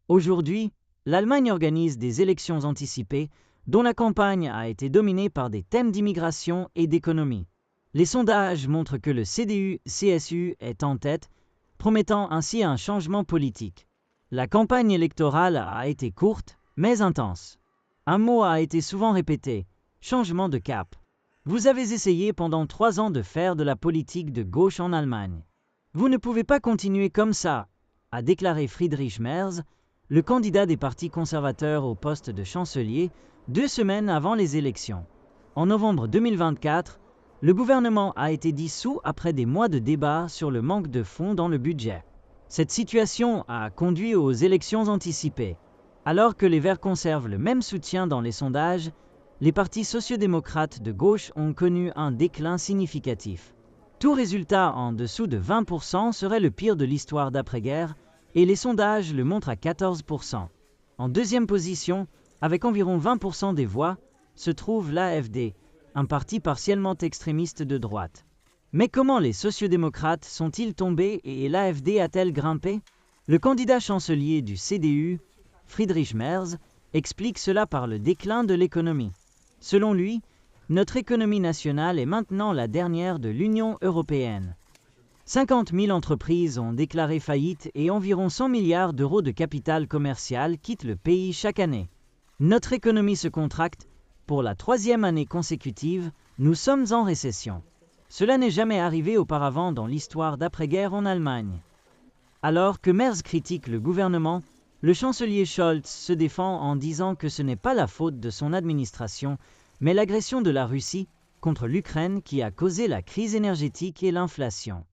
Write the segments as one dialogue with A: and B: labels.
A: Aujourd'hui, l'Allemagne organise des élections anticipées dont la campagne a été dominée par des thèmes d'immigration et d'économie. Les sondages montrent que le CDU-CSU est en tête, promettant ainsi un changement politique. La campagne électorale a été courte, mais intense. Un mot a été souvent répété, changement de cap. Vous avez essayé pendant 3 ans de faire de la politique de gauche en Allemagne. Vous ne pouvez pas continuer comme ça, a déclaré Friedrich Merz, le candidat des partis conservateurs au poste de chancelier, 2 semaines avant les élections. En novembre 2024, le gouvernement a été dissous après des mois de débats sur le manque de fonds dans le budget. Cette situation a conduit aux élections anticipées. Alors que les Verts conservent le même soutien dans les sondages, les partis sociodémocrates de gauche ont connu un déclin significatif. Tout résultat en dessous de 20% serait le pire de l'histoire d'après-guerre, et les sondages le montrent à 14%. En deuxième position, avec environ 20% des voix, se trouve l'AfD, un parti partiellement extrémiste de droite. Mais comment les sociodémocrates sont-ils tombés et l'AfD a-t-elle grimpé? Le candidat chancelier du CDU, Friedrich Merz, explique cela par le déclin de l'économie. Selon lui, notre économie nationale est maintenant la dernière de l'Union européenne. 50 000 entreprises ont déclaré faillite et environ 100 milliards d'euros de capital commercial quittent le pays chaque année. Notre économie se contracte. Pour la 3e année consécutive, nous sommes en récession. Cela n'est jamais arrivé auparavant dans l'histoire d'après-guerre en Allemagne. Alors que Merz critique le gouvernement, le chancelier Scholz se défend en disant que ce n'est pas la faute de son administration, mais l'agression de la Russie contre l'Ukraine qui a causé la crise énergétique et l'inflation.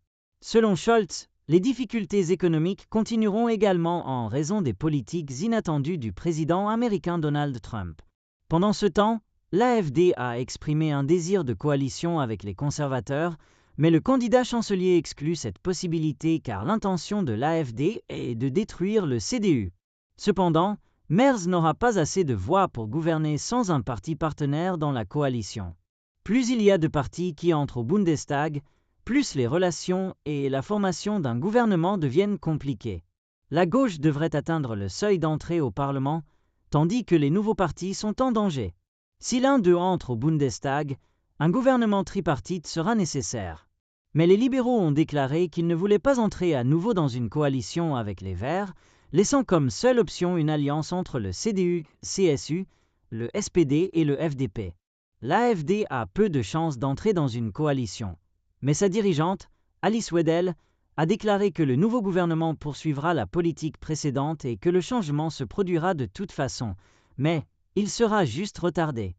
A: Selon Scholz, les difficultés économiques continueront également en raison des politiques inattendues du président américain Donald Trump. Pendant ce temps, l'AfD a exprimé un désir de coalition avec les conservateurs, mais le candidat chancelier exclut cette possibilité car l'intention de l'AfD est de détruire le CDU. Cependant, Merz n'aura pas assez de voix pour gouverner sans un parti partenaire dans la coalition. Plus il y a de partis qui entrent au Bundestag, plus les relations et la formation d'un gouvernement deviennent compliquées. La gauche devrait atteindre le seuil d'entrée au Parlement, tandis que les nouveaux partis sont en danger. Si l'un d'eux entre au Bundestag, un gouvernement tripartite sera nécessaire. Mais les libéraux ont déclaré qu'ils ne voulaient pas entrer à nouveau dans une coalition avec les Verts, laissant comme seule option une alliance entre le CDU-CSU, le SPD et le FDP. L'AfD a peu de chances d'entrer dans une coalition. Mais sa dirigeante, Alice Weidel, a déclaré que le nouveau gouvernement poursuivra la politique précédente et que le changement se produira de toute façon, mais il sera juste retardé.